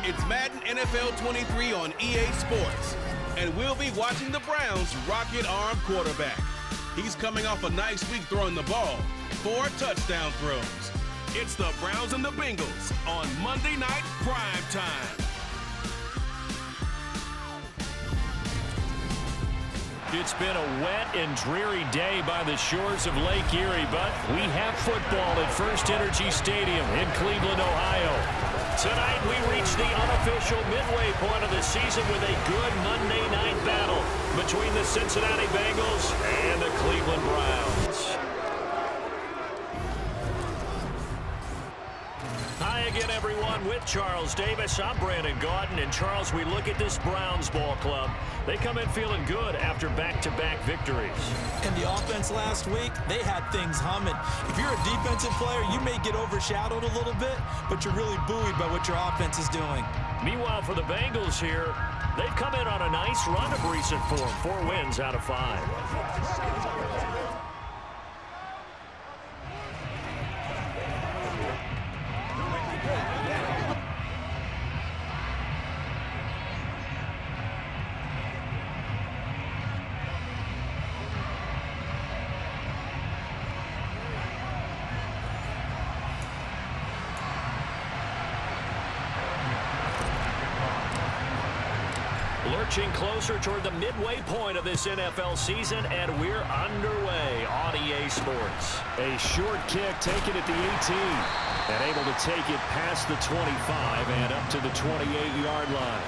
It's Madden NFL 23 on EA Sports, and we'll be watching the Browns' rocket-arm quarterback. He's coming off a nice week throwing the ball, 4 touchdown throws. It's the Browns and the Bengals on Monday Night Prime Time. It's been a wet and dreary day by the shores of Lake Erie, but we have football at First Energy Stadium in Cleveland, Ohio. Tonight we reach the unofficial midway point of the season with a good Monday night battle between the Cincinnati Bengals and the Cleveland Browns. Hi again, everyone. With Charles Davis, I'm Brandon Gaudin. And Charles, we look at this Browns ball club. They come in feeling good after back-to-back victories. And the offense last week, they had things humming. If you're a defensive player, you may get overshadowed a little bit, but you're really buoyed by what your offense is doing. Meanwhile, for the Bengals here, they've come in on a nice run of recent form. 4 wins out of 5. Lurching closer toward the midway point of this NFL season, and we're underway on EA Sports. A short kick taken at the 18, and able to take it past the 25 and up to the 28-yard line.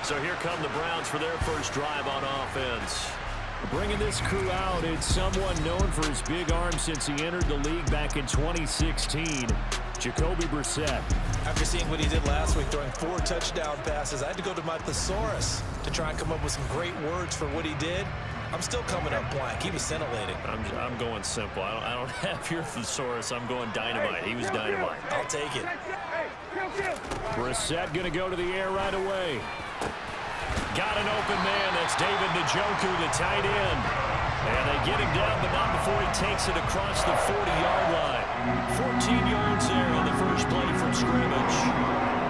So here come the Browns for their first drive on offense. Bringing this crew out, it's someone known for his big arm since he entered the league back in 2016, Jacoby Brissett. After seeing what he did last week, throwing 4 touchdown passes, I had to go to my thesaurus to try and come up with some great words for what he did. I'm still coming up blank. He was scintillating. I'm going simple. I don't have your thesaurus. I'm going dynamite. He was dynamite. I'll take it. Brissett going to go to the air right away. Got an open man. That's David Njoku, the tight end. And they get him down, but not before he takes it across the 40-yard line. 14 yards there on the first play from scrimmage.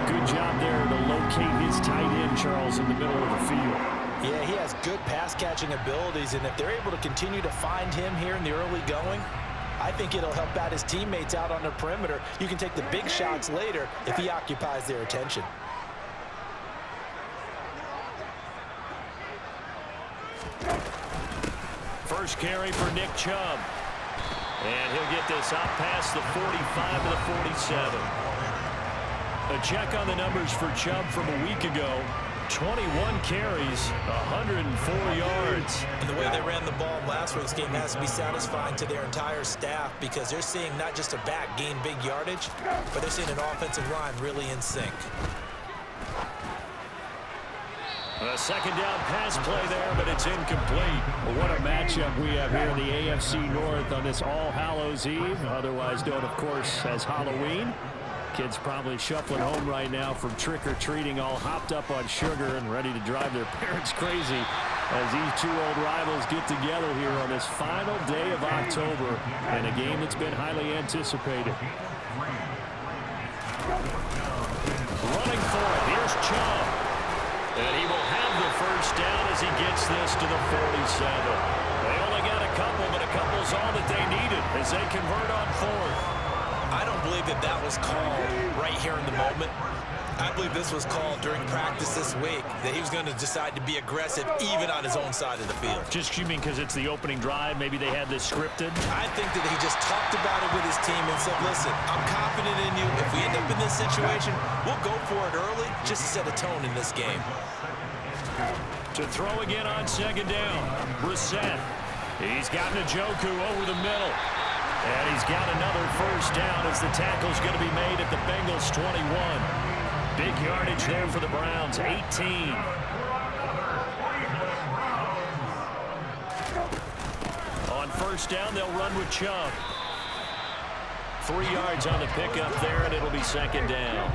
Good job there to locate his tight end, Charles, in the middle of the field. Yeah, he has good pass-catching abilities, and if they're able to continue to find him here in the early going, I think it'll help out his teammates out on the perimeter. You can take the big shots later if he occupies their attention. First carry for Nick Chubb. And he'll get this out past the 45 to the 47. A check on the numbers for Chubb from a week ago. 21 carries, 104 yards. And the way they ran the ball last week's game has to be satisfying to their entire staff because they're seeing not just a back gain big yardage, but they're seeing an offensive line really in sync. A second down pass play there, but it's incomplete. Well, what a matchup we have here in the AFC North on this All Hallows Eve, otherwise known, of course, as Halloween. Kids probably shuffling home right now from trick-or-treating, all hopped up on sugar and ready to drive their parents crazy as these two old rivals get together here on this final day of October in a game that's been highly anticipated. Running for it, here's Chubb. And he will have the first down as he gets this to the 47. They only got a couple, but a couple's all that they needed as they convert on 4th. I don't believe that was called right here in the moment. I believe this was called during practice this week, that he was going to decide to be aggressive even on his own side of the field. Just, you mean because it's the opening drive? Maybe they had this scripted? I think that he just talked about it with his team and said, listen, I'm confident in you. If we end up in this situation, we'll go for it early just to set a tone in this game. To throw again on second down, Brissett. He's got Njoku over the middle. And he's got another first down as the tackle's going to be made at the Bengals 21. Big yardage there for the Browns, 18. On first down, they'll run with Chubb. 3 yards on the pickup there, and it'll be second down.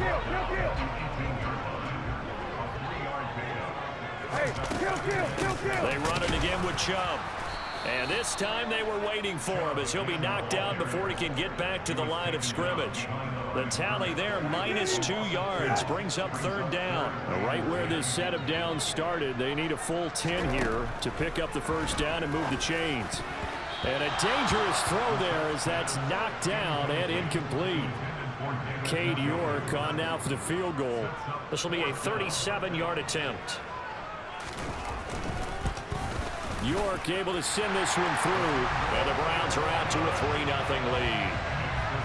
They run it again with Chubb. And this time they were waiting for him as he'll be knocked down before he can get back to the line of scrimmage. The tally there, -2 yards, brings up 3rd down. Right where this set of downs started, they need a full 10 here to pick up the 1st down and move the chains. And a dangerous throw there as that's knocked down and incomplete. Cade York on now for the field goal. This will be a 37-yard attempt. York able to send this one through. And the Browns are out to a 3-0 lead.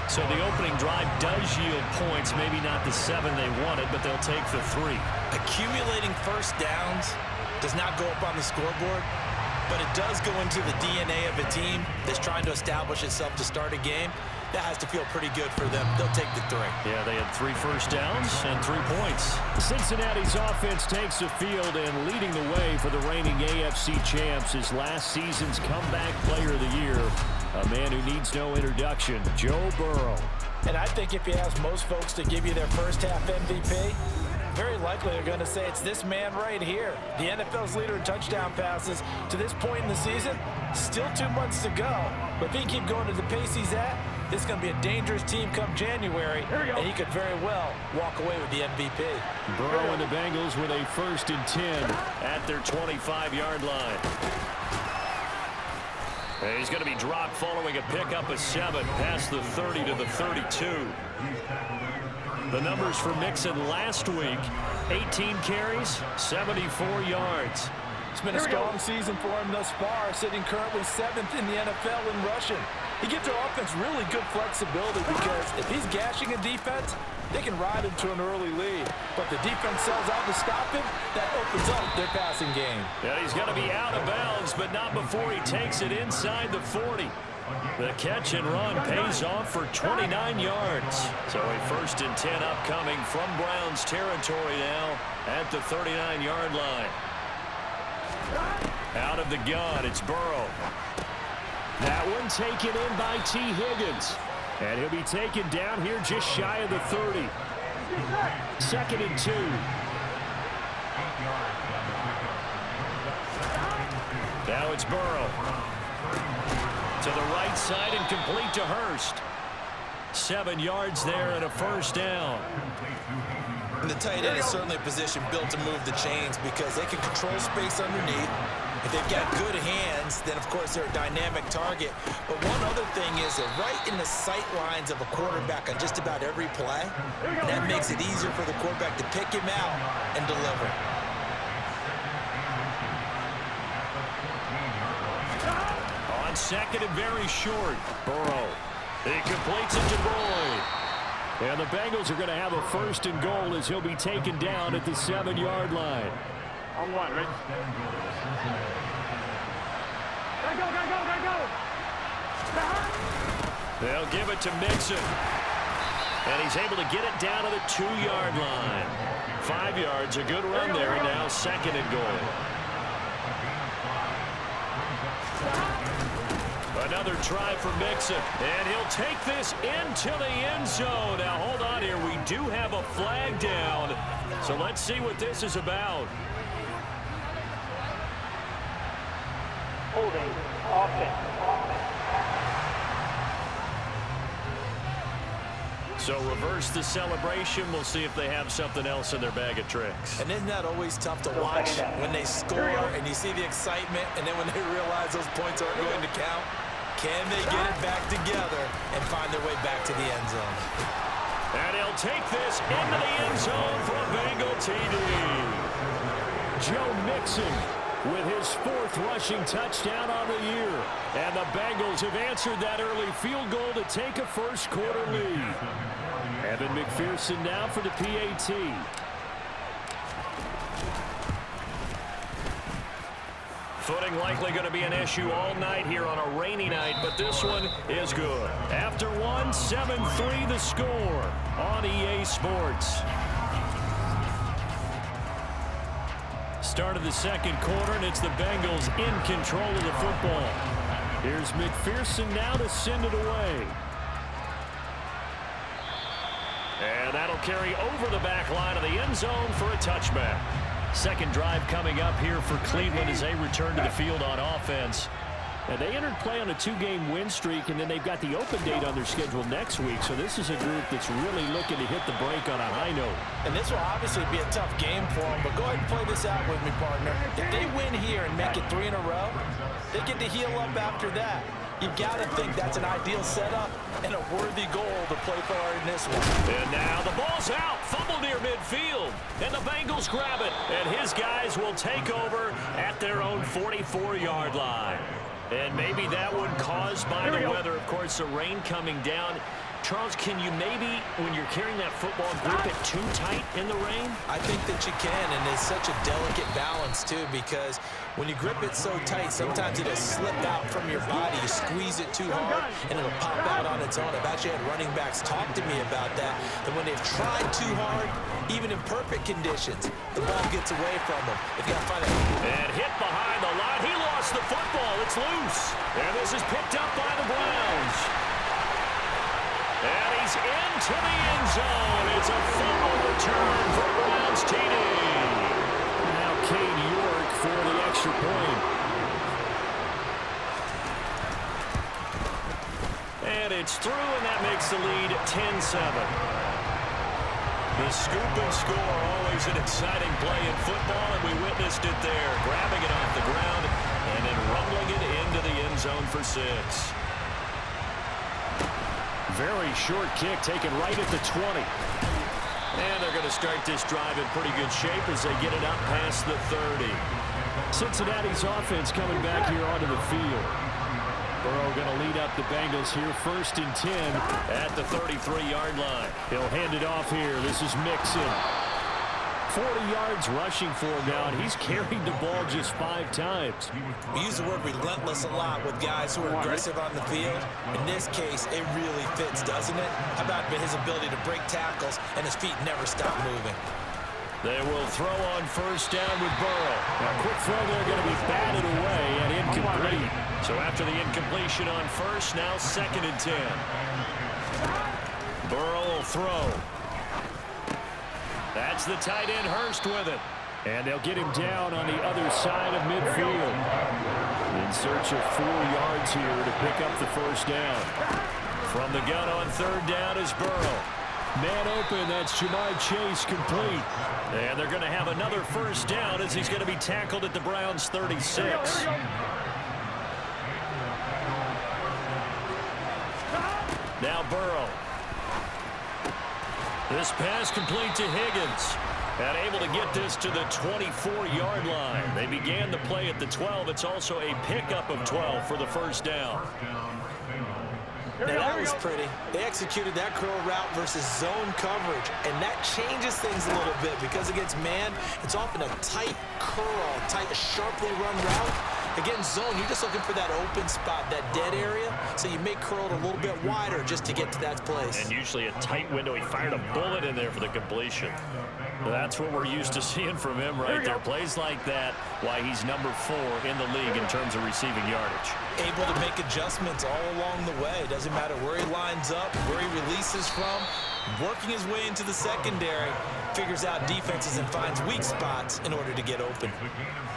So the opening drive does yield points, maybe not the 7 they wanted, but they'll take the 3. Accumulating 1st downs does not go up on the scoreboard, but it does go into the DNA of a team that's trying to establish itself to start a game. That has to feel pretty good for them. They'll take the 3. Yeah, they had 3 first downs and 3 points. Cincinnati's offense takes the field and leading the way for the reigning AFC champs is last season's comeback player of the year, a man who needs no introduction, Joe Burrow. And I think if you ask most folks to give you their first half MVP, very likely they're going to say it's this man right here. The NFL's leader in touchdown passes to this point in the season. Still 2 months to go. But if he can keep going to the pace he's at, this is going to be a dangerous team come January, and he could very well walk away with the MVP. Burrow and the Bengals with a 1st and 10 at their 25-yard line. And he's going to be dropped following a pickup of 7 past the 30 to the 32. The numbers for Mixon last week, 18 carries, 74 yards. It's been a strong season for him thus far, sitting currently 7th in the NFL in rushing. He gives their offense really good flexibility because if he's gashing a defense, they can ride him to an early lead. But the defense sells out to stop him, that opens up their passing game. Yeah, he's going to be out of bounds, but not before he takes it inside the 40. The catch and run pays off for 29 yards. So a 1st and 10 upcoming from Browns territory now at the 39-yard line. Out of the gun, it's Burrow. That one taken in by T. Higgins. And he'll be taken down here just shy of the 30. 2nd and 2. Now it's Burrow. To the right side and complete to Hurst. 7 yards there and a 1st down. And the tight end is certainly a position built to move the chains because they can control space underneath. If they've got good hands, then of course they're a dynamic target. But one other thing is they're right in the sight lines of a quarterback on just about every play. And that makes it easier for the quarterback to pick him out and deliver. On 2nd and very short, Burrow. He completes it to Boyd. And the Bengals are going to have a 1st and goal as he'll be taken down at the 7-yard line. On 1, Rich. Gotta go. They'll give it to Mixon. And he's able to get it down to the 2-yard line. 5 yards, a good run there, and now 2nd and goal. Another try for Mixon, and he'll take this into the end zone. Now, hold on here. We do have a flag down, so let's see what this is about. Holding. Offense. So reverse the celebration. We'll see if they have something else in their bag of tricks. And isn't that always tough to watch when they score and you see the excitement, and then when they realize those points aren't going to count? Can they get it back together and find their way back to the end zone? And he'll take this into the end zone for a Bengal TD. Joe Mixon with his 4th rushing touchdown on the year. And the Bengals have answered that early field goal to take a 1st quarter lead. Evan McPherson now for the PAT. Footing likely going to be an issue all night here on a rainy night, but this one is good. After one, 7-3 the score on EA Sports. Start of the 2nd quarter, and it's the Bengals in control of the football. Here's McPherson now to send it away. And that'll carry over the back line of the end zone for a touchback. 2nd drive coming up here for Cleveland as they return to the field on offense. And they entered play on a 2-game win streak, and then they've got the open date on their schedule next week. So this is a group that's really looking to hit the break on a high note. And this will obviously be a tough game for them, but go ahead and play this out with me, partner. If they win here and make it 3 in a row, they get to heal up after that. You've got to think that's an ideal setup and a worthy goal to play for in this one. And now the ball's out. Fumble near midfield. And the Bengals grab it. And his guys will take over at their own 44-yard line. And maybe that one caused by the weather. Of course, the rain coming down. Charles, can you maybe, when you're carrying that football, grip it too tight in the rain? I think that you can, and it's such a delicate balance, too, because when you grip it so tight, sometimes it'll slip out from your body. You squeeze it too hard, and it'll pop out on its own. I've actually had running backs talk to me about that when they've tried too hard, even in perfect conditions, the ball gets away from them. If you got to find it. And hit behind the line. He lost the football. It's loose. And this is picked up by the Browns. And he's into the end zone. It's a fumble return for Browns TD. Now Cade York for the extra point. And it's through, and that makes the lead 10-7. The scoop and score, always an exciting play in football, and we witnessed it there. Grabbing it off the ground and then rumbling it into the end zone for 6. Very short kick taken right at the 20. And they're going to start this drive in pretty good shape as they get it up past the 30. Cincinnati's offense coming back here onto the field. Burrow going to lead up the Bengals here, 1st and 10 at the 33-yard line. He'll hand it off here. This is Mixon. 40 yards rushing for him now, and he's carried the ball just 5 times. We use the word relentless a lot with guys who are aggressive on the field. In this case, it really fits, doesn't it? How about his ability to break tackles and his feet never stop moving? They will throw on 1st down with Burrow. A quick throw there going to be batted away and incomplete. So after the incompletion on 1st, now 2nd and 10. Burrow will throw. That's the tight end, Hurst, with it. And they'll get him down on the other side of midfield. In search of 4 yards here to pick up the 1st down. From the gun on 3rd down is Burrow. Man open, that's Jamar Chase complete. And they're going to have another 1st down as he's going to be tackled at the Browns' 36. Now Burrow. This pass complete to Higgins. And able to get this to the 24-yard line. They began the play at the 12. It's also a pickup of 12 for the 1st down. Now that was pretty. They executed that curl route versus zone coverage, and that changes things a little bit because against man, it's often a tight curl, tight, sharply run route. Against zone, you're just looking for that open spot, that dead area, so you may curl it a little bit wider just to get to that place. And usually a tight window. He fired a bullet in there for the completion. That's what we're used to seeing from him right there. Plays like that, why he's number 4 in the league in terms of receiving yardage. Able to make adjustments all along the way. Doesn't matter where he lines up, where he releases from. Working his way into the secondary, figures out defenses and finds weak spots in order to get open.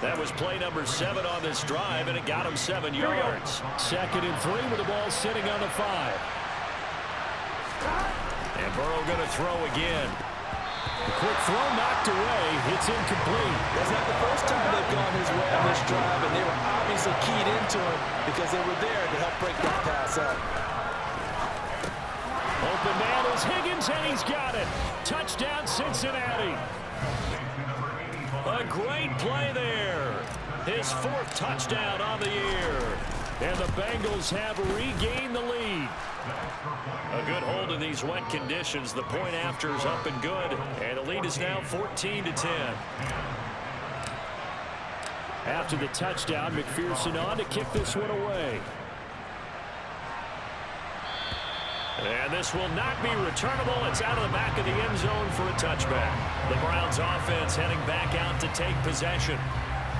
That was play number 7 on this drive, and it got him 7 yards. 2nd and 3 with the ball sitting on the 5. And Burrow going to throw again. The quick throw knocked away. It's incomplete. That's not the first time they've gone his way on this drive, and they were obviously keyed into him because they were there to help break that pass up. Open man is Higgins, and he's got it. Touchdown, Cincinnati. A great play there. His 4th touchdown on the year. And the Bengals have regained the lead. A good hold in these wet conditions. The point after is up and good. And the lead is now 14-10. After the touchdown, McPherson on to kick this one away. And this will not be returnable. It's out of the back of the end zone for a touchback. The Browns offense heading back out to take possession.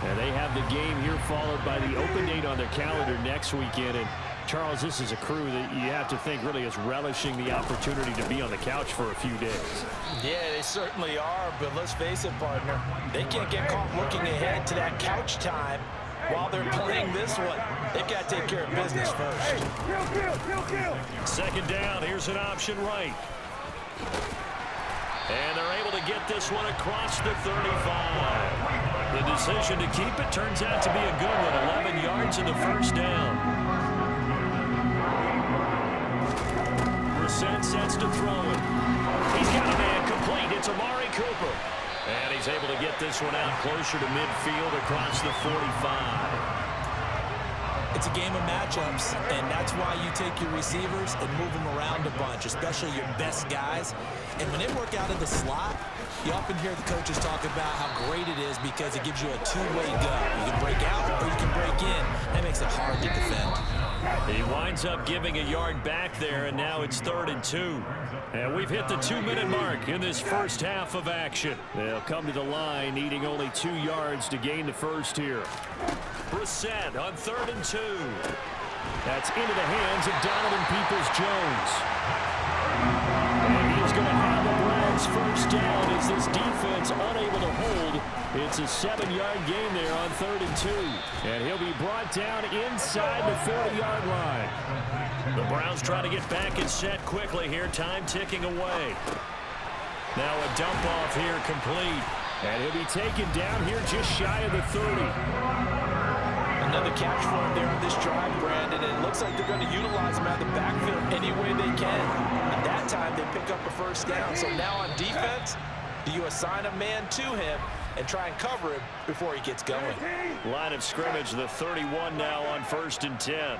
And they have the game here followed by the open date on their calendar next weekend. And Charles, this is a crew that you have to think really is relishing the opportunity to be on the couch for a few days. Yeah, they certainly are, but let's face it, partner. They can't get caught looking ahead to that couch time while they're playing this one, they've got to take care of business first. Second down, here's an option right. And they're able to get this one across the 35. The decision to keep it turns out to be a good one. 11 yards in the first down. Brissett sets to throw it. He's got a man complete. It's Amari Cooper. And he's able to get this one out closer to midfield across the 45. It's a game of matchups, and that's why you take your receivers and move them around a bunch, especially your best guys. And when they work out of the slot, you often hear the coaches talk about how great it is because it gives you a two-way go. You can break out or you can break in. That makes it hard to defend. He winds up giving a yard back there, and now it's 3rd and 2. And we've hit the 2-minute mark in this first half of action. They'll come to the line needing only 2 yards to gain the first here. Brissett on 3rd and 2. That's into the hands of Donovan Peoples-Jones. And he's going to have the Browns first down as this defense unable to hold. It's a 7-yard gain there on 3rd and 2. And he'll be brought down inside the 40-yard line. The Browns try to get back and set quickly here. Time ticking away. Now a dump off here complete. And he'll be taken down here just shy of the 30. Another catch for him there on this drive, Brandon. And it looks like they're going to utilize him out of the backfield any way they can. At that time, they pick up a first down. So now on defense, do you assign a man to him and try and cover him before he gets going? Line of scrimmage, the 31 now on 1st and 10.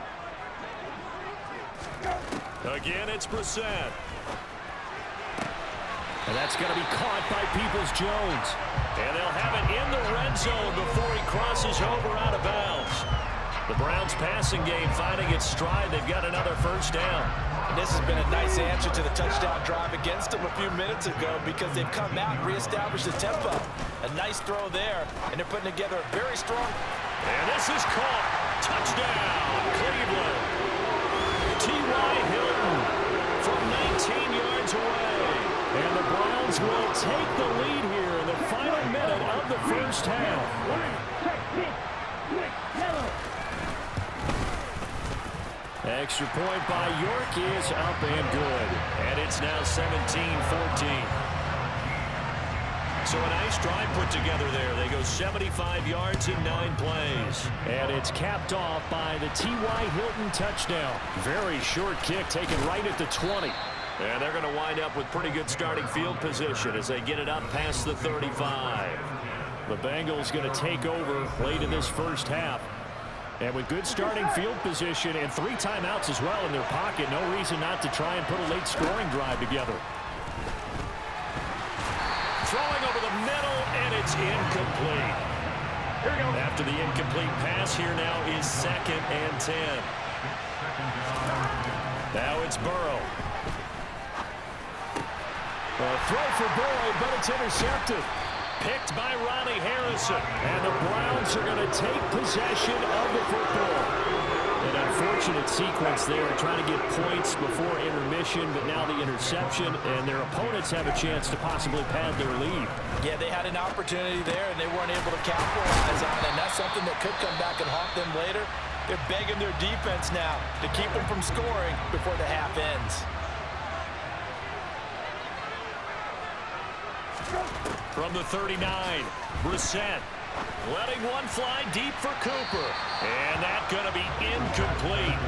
Again, it's Brissett. And that's going to be caught by Peoples-Jones. And they'll have it in the red zone before he crosses over out of bounds. The Browns passing game finding its stride. They've got another first down. And this has been a nice answer to the touchdown drive against them a few minutes ago because they've come out and reestablished the tempo. A nice throw there, and they're putting together a very strong. And this is caught. Touchdown, Cleveland. T.Y. Hilton from 19 yards away. And the Browns will take the lead here in the final minute of the first half. Extra point by York is up and good. And it's now 17-14. So a nice drive put together there. They go 75 yards in 9 plays. And it's capped off by the T.Y. Hilton touchdown. Very short kick taken right at the 20. And they're going to wind up with pretty good starting field position as they get it up past the 35. The Bengals going to take over late in this first half. And with good starting field position and 3 timeouts as well in their pocket, no reason not to try and put a late scoring drive together. Throwing over the middle, and it's incomplete. After the incomplete pass, here now is 2nd and 10. Now it's Burrow. A throw for Burrow, but it's intercepted. Picked by Ronnie Harrison. And the Browns are going to take possession of the football. An unfortunate sequence there, trying to get points before intermission, but now the interception, and their opponents have a chance to possibly pad their lead. Yeah, they had an opportunity there, and they weren't able to capitalize on it, and that's something that could come back and haunt them later. They're begging their defense now to keep them from scoring before the half ends. From the 39, Brissett letting one fly deep for Cooper. And that's going to be incomplete.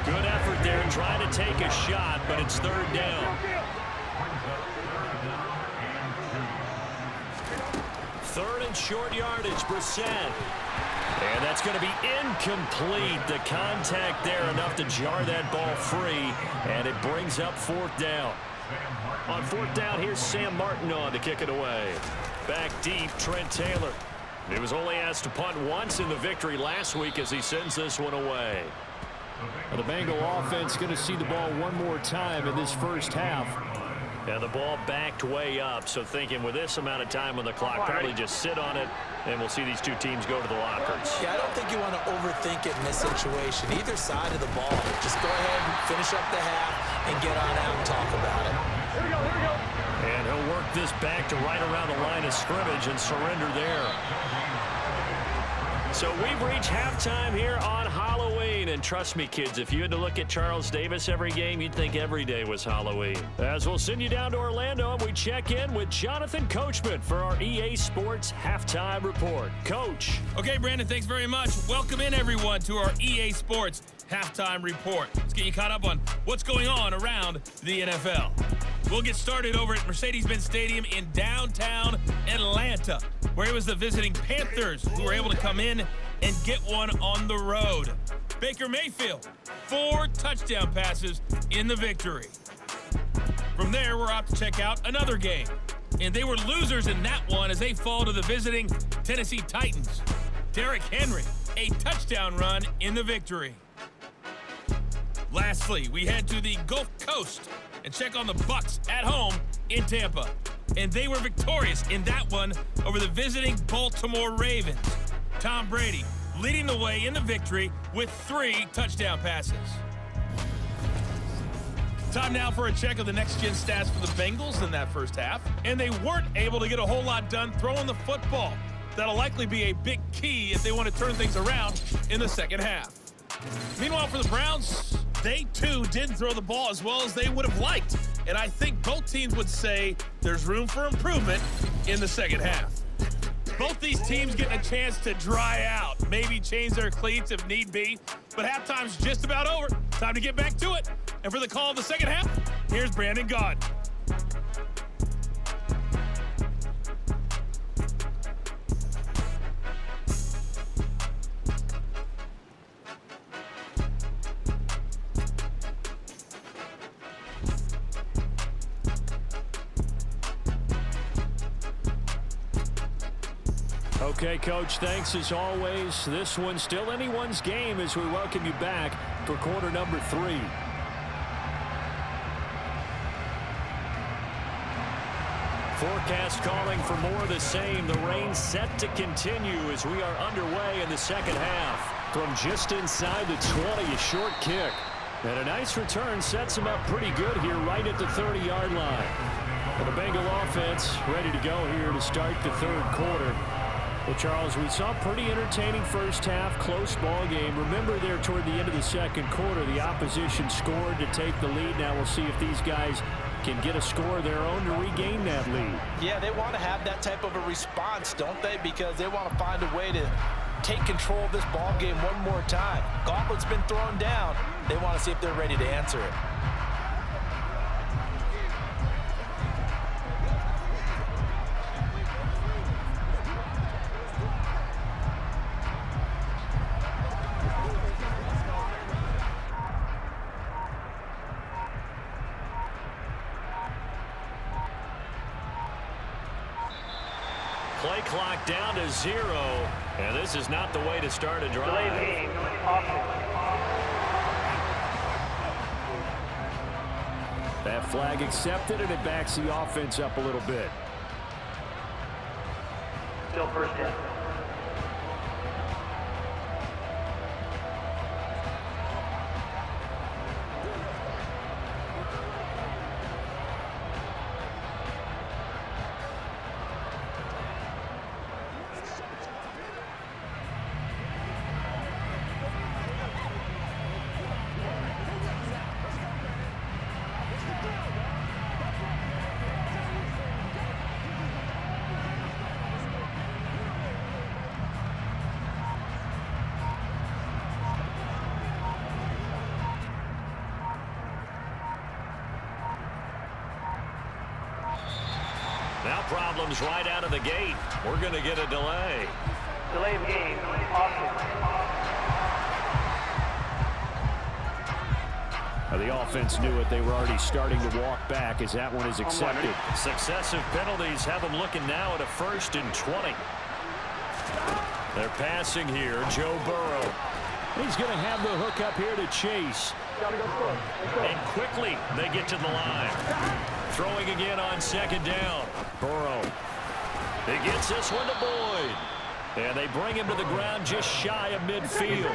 Good effort there trying to take a shot, but it's 3rd down. 3rd and short yardage, Brissett. And that's going to be incomplete. The contact there enough to jar that ball free, and it brings up 4th down. On 4th down, here's Sam Martin on to kick it away. Back deep, Trent Taylor. He was only asked to punt once in the victory last week as he sends this one away. And the Bengal offense going to see the ball one more time in this first half. And the ball backed way up, so thinking with this amount of time on the clock, probably just sit on it, and we'll see these two teams go to the lockers. Yeah, I don't think you want to overthink it in this situation. Either side of the ball, just go ahead and finish up the half and get on out and talk about it. Here we go, here we go. And he'll work this back to right around the line of scrimmage and surrender there. So we've reached halftime here on Halloween. And trust me, kids, if you had to look at Charles Davis every game, you'd think every day was Halloween. As we'll send you down to Orlando, and we check in with Jonathan Coachman for our EA Sports Halftime Report. Coach. Okay, Brandon, thanks very much. Welcome in, everyone, to our EA Sports Halftime Report. Let's get you caught up on what's going on around the NFL. We'll get started over at Mercedes-Benz Stadium in downtown Atlanta, where it was the visiting Panthers who were able to come in and get one on the road. Baker Mayfield, 4 touchdown passes in the victory. From there, we're off to check out another game. And they were losers in that one as they fall to the visiting Tennessee Titans. Derrick Henry, a touchdown run in the victory. Lastly, we head to the Gulf Coast and check on the Bucs at home in Tampa. And they were victorious in that one over the visiting Baltimore Ravens. Tom Brady leading the way in the victory with 3 touchdown passes. Time now for a check of the next-gen stats for the Bengals in that first half. And they weren't able to get a whole lot done throwing the football. That'll likely be a big key if they want to turn things around in the second half. Meanwhile, for the Browns, they too didn't throw the ball as well as they would have liked. And I think both teams would say there's room for improvement in the second half. Both these teams getting a chance to dry out, maybe change their cleats if need be. But halftime's just about over. Time to get back to it. And for the call of the second half, here's Brandon Gaudin. Okay, Coach, thanks as always. This one's still anyone's game as we welcome you back for quarter number 3. Forecast calling for more of the same. The rain set to continue as we are underway in the second half. From just inside the 20, a short kick. And a nice return sets him up pretty good here right at the 30-yard line. And the Bengal offense ready to go here to start the third quarter. Well, Charles, we saw a pretty entertaining first half, close ball game. Remember there toward the end of the second quarter, the opposition scored to take the lead. Now we'll see if these guys can get a score of their own to regain that lead. Yeah, they want to have that type of a response, don't they? Because they want to find a way to take control of this ball game one more time. Gauntlet's been thrown down. They want to see if they're ready to answer it. Play clock down to 0, and this is not the way to start a drive. Delayed game, That flag accepted, and it backs the offense up a little bit. Still first down. Now problems right out of the gate. We're going to get a delay. Delay of game, The offense knew it. They were already starting to walk back as that one is accepted. Successive penalties have them looking now at a 1st and 20. They're passing here. Joe Burrow. He's going to have the hook up here to Chase. And quickly they get to the line. Throwing again on 2nd down. Burrow. He gets this one to Boyd. And they bring him to the ground just shy of midfield.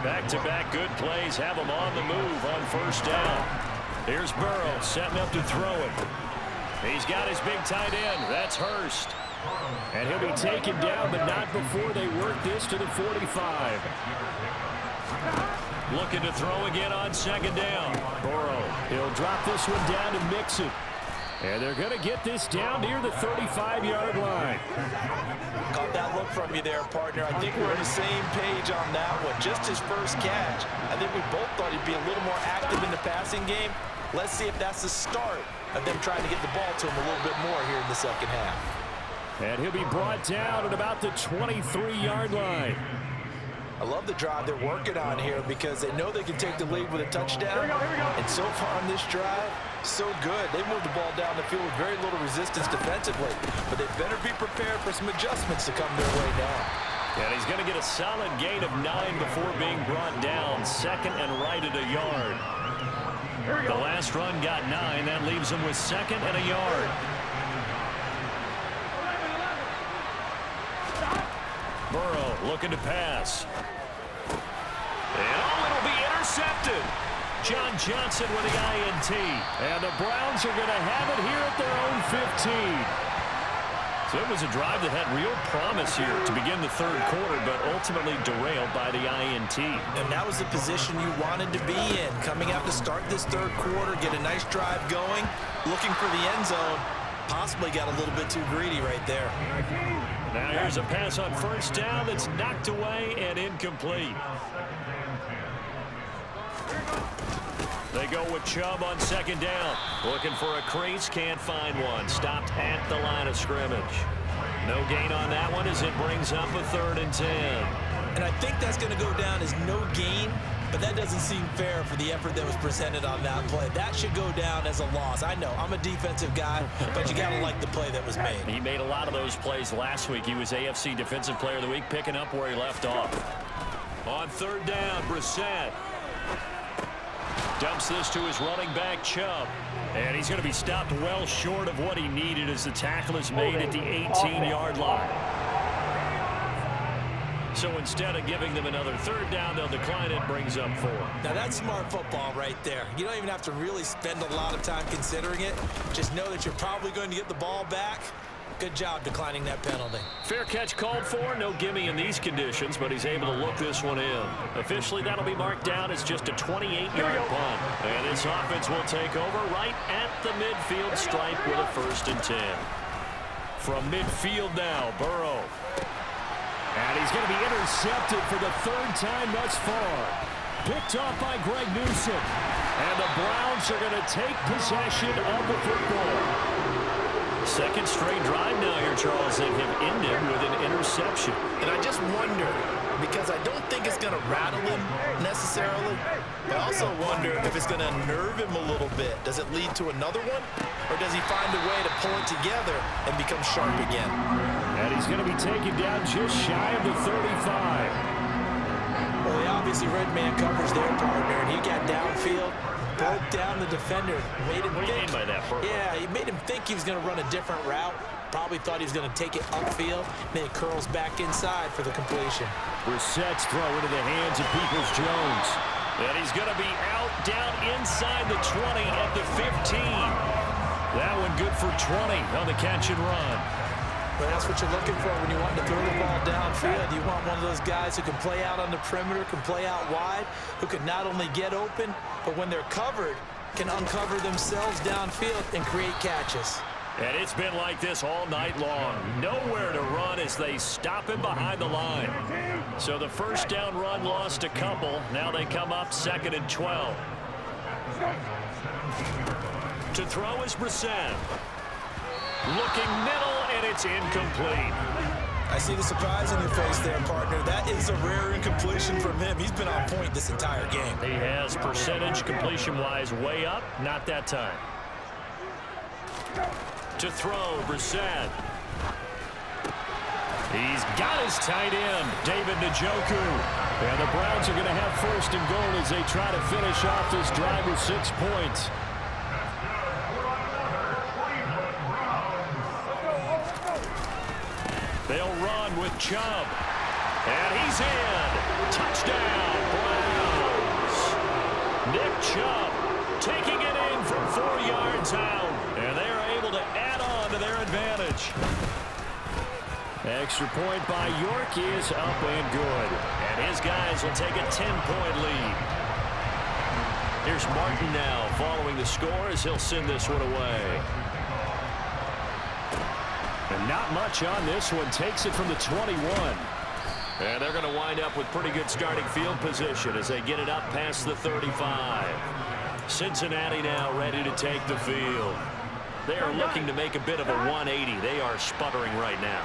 Back-to-back good plays have him on the move on 1st down. Here's Burrow setting up to throw it. He's got his big tight end. That's Hurst. And he'll be taken down, but not before they work this to the 45. Looking to throw again on second down. Burrow, he'll drop this one down to Mixon. And they're going to get this down near the 35-yard line. Caught that look from you there, partner. I think we're on the same page on that one. Just his first catch. I think we both thought he'd be a little more active in the passing game. Let's see if that's the start of them trying to get the ball to him a little bit more here in the second half. And he'll be brought down at about the 23-yard line. I love the drive they're working on here because they know they can take the lead with a touchdown. And so far on this drive, so good. They moved the ball down the field with very little resistance defensively. But they better be prepared for some adjustments to come their way now. And he's going to get a solid gain of 9 before being brought down. Second and right at a yard. The last run got 9. That leaves him with second and a yard. Burrow looking to pass. And it'll be intercepted. John Johnson with the INT. And the Browns are going to have it here at their own 15. So it was a drive that had real promise here to begin the third quarter, but ultimately derailed by the INT. And that was the position you wanted to be in. Coming out to start this third quarter, get a nice drive going, looking for the end zone. Possibly got a little bit too greedy right there. Now here's a pass on first down that's knocked away and incomplete. They go with Chubb on second down. Looking for a crease, can't find one. Stopped at the line of scrimmage. No gain on that one as it brings up a 3rd and 10. And I think that's going to go down as no gain, but that doesn't seem fair for the effort that was presented on that play. That should go down as a loss. I know, I'm a defensive guy, but you got to like the play that was made. He made a lot of those plays last week. He was AFC Defensive Player of the Week, picking up where he left off. On 3rd down, Brissett dumps this to his running back, Chubb. And he's going to be stopped well short of what he needed as the tackle is made at the 18-yard line. So instead of giving them another 3rd down, they'll decline it, brings up 4. Now that's smart football right there. You don't even have to really spend a lot of time considering it. Just know that you're probably going to get the ball back. Good job declining that penalty. Fair catch called for. No gimme in these conditions, but he's able to look this one in. Officially, that'll be marked down as just a 28-yard punt. And this offense will take over right at the midfield stripe with a 1st and 10. From midfield now, Burrow. And he's going to be intercepted for the 3rd time thus far. Picked off by Greg Newsome. And the Browns are going to take possession of the football. Second straight drive now here, Charles, that have ended with an interception. And I just wonder, because I don't think it's going to rattle him necessarily, but I also wonder if it's going to unnerve him a little bit. Does it lead to another one? Or does he find a way to pull it together and become sharp again? And he's going to be taken down just shy of the 35. Well, he obviously read man coverage there, partner, and he got downfield. Broke down the defender. Made him what do you mean by that, Burrow? Yeah, he made him think he was going to run a different route. Probably thought he was going to take it upfield. Then he curls back inside for the completion. Brissett's throw into the hands of Peoples-Jones. And he's going to be out, down inside the 20 at the 15. That one good for 20 on the catch and run. Well, that's what you're looking for when you want to throw the ball downfield. You want one of those guys who can play out on the perimeter, can play out wide, who can not only get open, but when they're covered, can uncover themselves downfield and create catches. And it's been like this all night long. Nowhere to run as they stop him behind the line. So the 1st down run lost a couple. Now they come up 2nd and 12. To throw is Brissett. Looking middle, and it's incomplete. I see the surprise in your face there, partner. That is a rare incompletion from him. He's been on point this entire game. He has percentage completion-wise way up. Not that time. To throw, Brissett. He's got his tight end, David Njoku. And the Browns are going to have 1st and goal as they try to finish off this drive with 6 points. They'll run with Chubb. And he's in. Touchdown, Browns. Nick Chubb taking it in from 4 yards out. And they are able to add on to their advantage. Extra point by York is up and good. And his guys will take a 10-point lead. Here's Martin now following the score as he'll send this one away. And not much on this one. Takes it from the 21. And they're going to wind up with pretty good starting field position as they get it up past the 35. Cincinnati now ready to take the field. They are looking to make a bit of a 180. They are sputtering right now.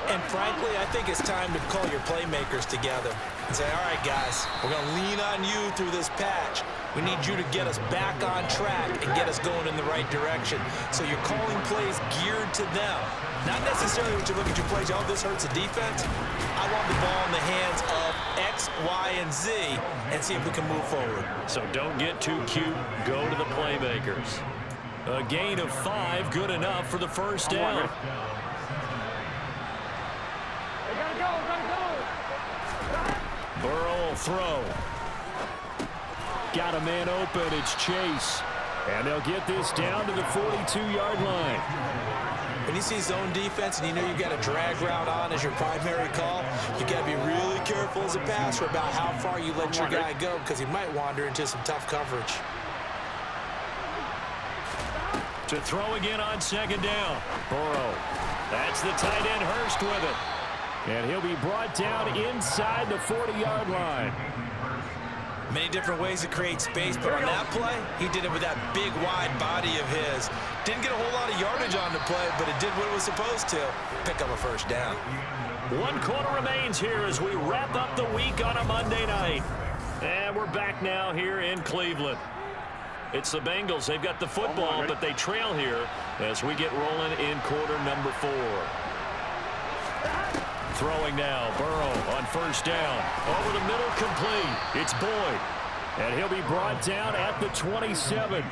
And frankly, I think it's time to call your playmakers together and say, all right, guys, we're going to lean on you through this patch. We need you to get us back on track and get us going in the right direction. So you're calling plays geared to them. Not necessarily when you look at your plays, oh, this hurts the defense. I want the ball in the hands of X, Y, and Z and see if we can move forward. So don't get too cute. Go to the playmakers. A gain of 5, good enough for the first down. Burrow will throw. Got a man open. It's Chase. And they'll get this down to the 42-yard line. When you see zone defense and you know you've got a drag route on as your primary call, you got to be really careful as a passer about how far you let your guy go because he might wander into some tough coverage. To throw again on second down. Burrow. That's the tight end Hurst with it. And he'll be brought down inside the 40-yard line. Many different ways to create space, but on that play, he did it with that big, wide body of his. Didn't get a whole lot of yardage on the play, but it did what it was supposed to. Pick up a first down. 1 quarter remains here as we wrap up the week on a Monday night. And we're back now here in Cleveland. It's the Bengals. They've got the football, but they trail here as we get rolling in quarter number 4. Throwing now, Burrow on first down. Over the middle, complete. It's Boyd. And he'll be brought down at the 27.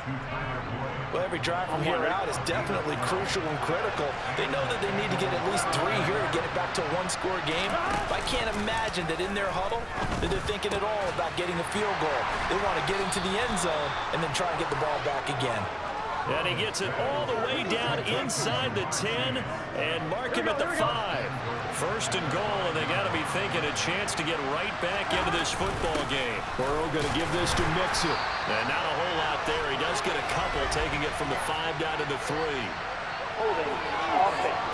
Well, every drive from here out is definitely crucial and critical. They know that they need to get at least 3 here to get it back to a 1-score game. But I can't imagine that in their huddle that they're thinking at all about getting a field goal. They want to get into the end zone and then try and get the ball back again. And he gets it all the way down inside the 10 and mark him at the 5. First and goal, and they got to be thinking a chance to get right back into this football game. Burrow going to give this to Mixon. And not a whole lot there. He does get a couple, taking it from the 5 down to the 3. Holding offense.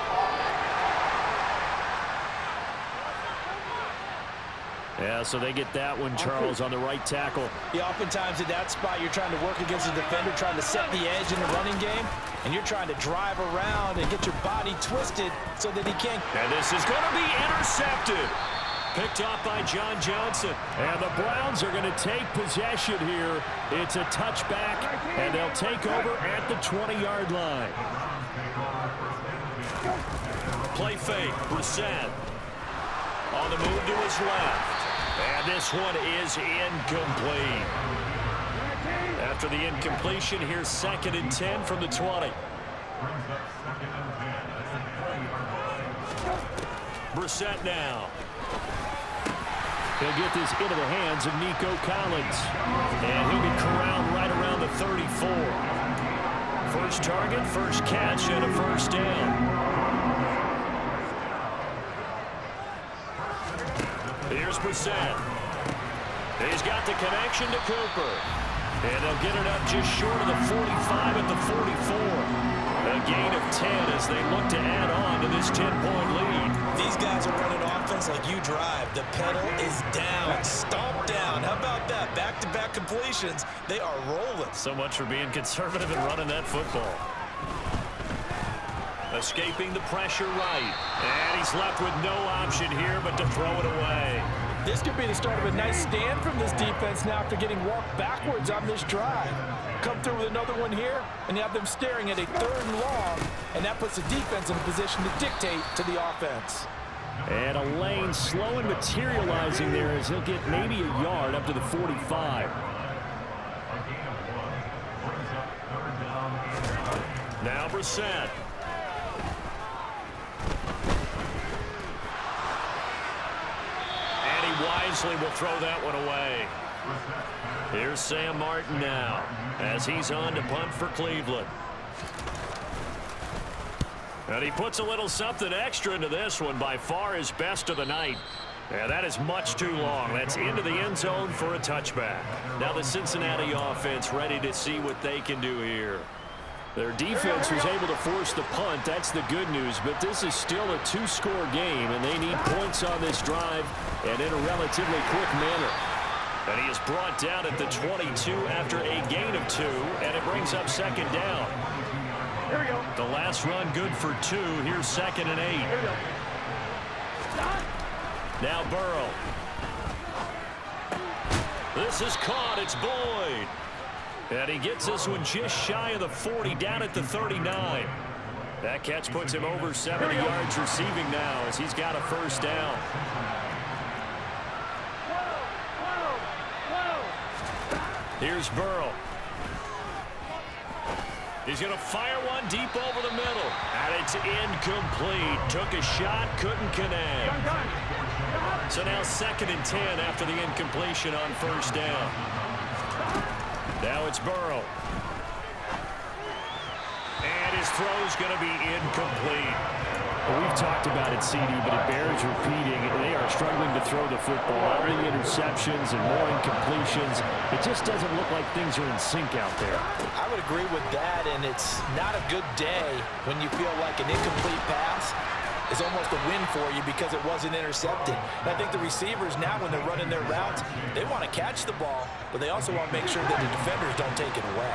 Yeah, so they get that one, Charles, on the right tackle. Yeah, oftentimes in that spot, you're trying to work against a defender, trying to set the edge in the running game, and you're trying to drive around and get your body twisted so that he can't. And this is going to be intercepted. Picked off by John Johnson. And the Browns are going to take possession here. It's a touchback, and they'll take over at the 20-yard line. Play fake, Brissett. On the move to his left. And this one is incomplete. After the incompletion, here's 2nd and 10 from the 20. Brissett now. He'll get this into the hands of Nico Collins. And he'll be corralled right around the 34. First target, first catch, and a first down. Here's Brissett. He's got the connection to Cooper. And they'll get it up just short of the 45 at the 44. A gain of 10 as they look to add on to this 10-point lead. These guys are running offense like you drive. The pedal is down, stomp down. How about that? Back-to-back completions. They are rolling. So much for being conservative and running that football. Escaping the pressure right. And he's left with no option here but to throw it away. This could be the start of a nice stand from this defense now after getting walked backwards on this drive. Come through with another one here, and you have them staring at a 3rd and long, and that puts the defense in a position to dictate to the offense. And a lane slow and materializing there as he'll get maybe a yard up to the 45. Now Brissett. Wisely will throw that one away. Here's Sam Martin now as he's on to punt for Cleveland. And he puts a little something extra into this one, by far his best of the night. And that is much too long. That's into the end zone for a touchback. Now the Cincinnati offense ready to see what they can do here. Their defense was able to force the punt. That's the good news. But this is still a two-score game, and they need points on this drive and in a relatively quick manner. And he is brought down at the 22 after a gain of 2, and it brings up second down. Here we go. The last run good for 2. Here's 2nd and 8. Here we go. Now Burrow. This is caught. It's Boyd. And he gets this one just shy of the 40, down at the 39. That catch puts him over 70 yards receiving now as he's got a first down. Here's Burrow. He's going to fire one deep over the middle. And it's incomplete. Took a shot, couldn't connect. So now 2nd and 10 after the incompletion on first down. Now it's Burrow. And his throw's going to be incomplete. Well, we've talked about it, CD, but it bears repeating. They are struggling to throw the football. How many interceptions and more incompletions? It just doesn't look like things are in sync out there. I would agree with that, and it's not a good day when you feel like an incomplete pass is almost a win for you because it wasn't intercepted. And I think the receivers now, when they're running their routes, they want to catch the ball, but they also want to make sure that the defenders don't take it away.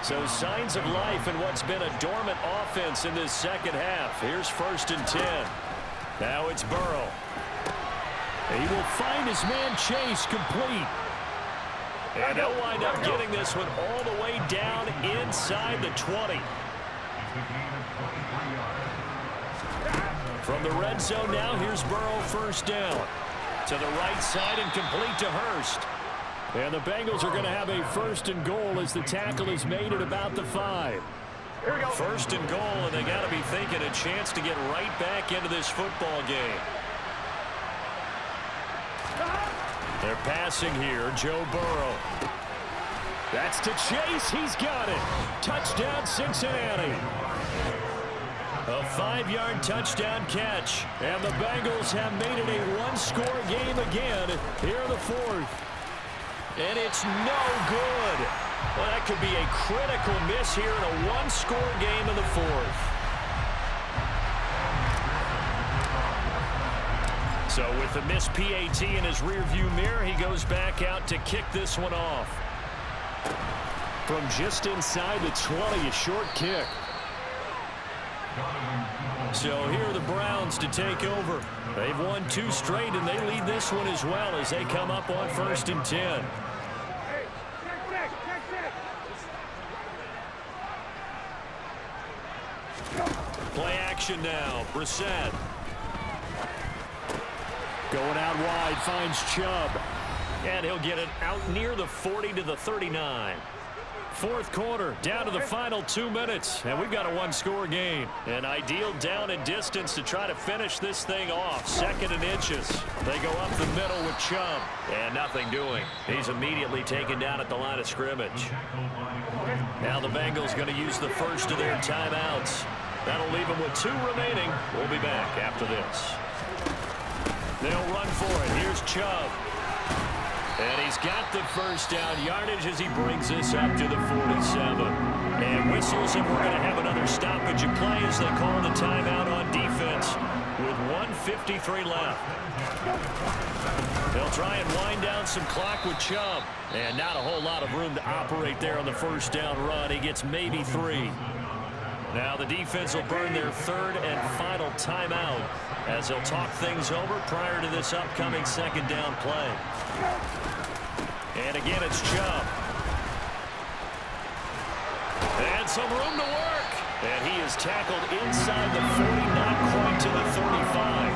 So signs of life in what's been a dormant offense in this second half. Here's 1st and 10. Now it's Burrow. He will find his man Chase complete. And they'll wind up getting this one all the way down inside the 20. From the red zone now, here's Burrow first down. To the right side and complete to Hurst. And the Bengals are going to have a 1st and goal as the tackle is made at about the 5. 1st and goal, and they got to be thinking a chance to get right back into this football game. They're passing here, Joe Burrow. That's to Chase. He's got it. Touchdown, Cincinnati. A 5-yard touchdown catch. And the Bengals have made it a one-score game again here in the 4th. And it's no good. Well, that could be a critical miss here in a one-score game in the 4th. So with the missed PAT in his rearview mirror, he goes back out to kick this one off. From just inside the 20, a short kick. So here are the Browns to take over. They've won 2 straight, and they lead this one as well as they come up on 1st and 10. Play action now. Brissett. Going out wide, finds Chubb. And he'll get it out near the 40 to the 39. 4th quarter, down to the final 2 minutes, and we've got a one-score game. An ideal down and distance to try to finish this thing off. 2nd and inches. They go up the middle with Chubb, and nothing doing. He's immediately taken down at the line of scrimmage. Now the Bengals going to use the first of their timeouts. That'll leave them with 2 remaining. We'll be back after this. They'll run for it. Here's Chubb. And he's got the first down yardage as he brings this up to the 47. And whistles, and we're going to have another stoppage of play as they call the timeout on defense with 1:53 left. They'll try and wind down some clock with Chubb. And not a whole lot of room to operate there on the first down run. He gets maybe 3. Now the defense will burn their 3rd and final timeout as they'll talk things over prior to this upcoming 2nd down play. And again, it's Chubb. And some room to work. And he is tackled inside the 40, not quite to the 35.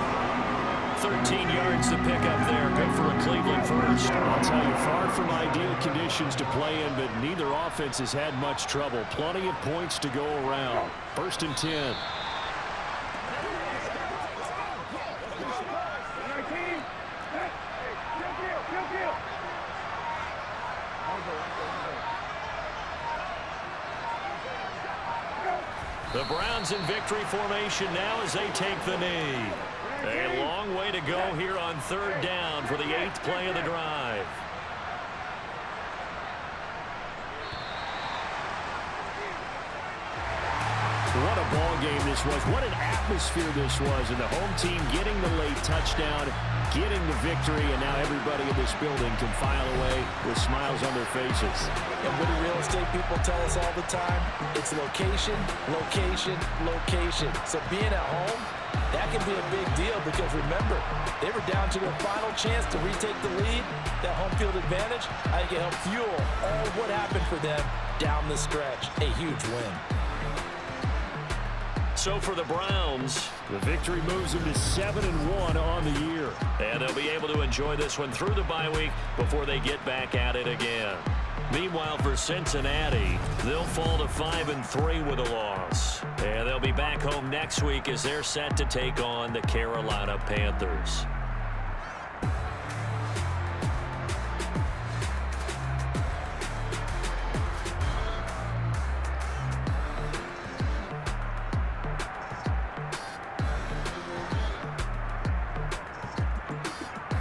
13 yards to pick up there. Good for a Cleveland first. I'll tell you, far from ideal conditions to play in, but neither offense has had much trouble. Plenty of points to go around. 1st and 10. The Browns in victory formation now as they take the knee. A long way to go here on 3rd down for the 8th play of the drive. What a ball game this was. What an atmosphere this was. And the home team getting the late touchdown, getting the victory, and now everybody in this building can file away with smiles on their faces. And what do real estate people tell us all the time? It's location, location, location. So being at home, that can be a big deal because remember, they were down to their final chance to retake the lead. That home field advantage, I think it helped fuel all what happened for them down the stretch. A huge win. So for the Browns, the victory moves them to 7-1 on the year. And they'll be able to enjoy this one through the bye week before they get back at it again. Meanwhile, for Cincinnati, they'll fall to 5-3 with a loss. And they'll be back home next week as they're set to take on the Carolina Panthers.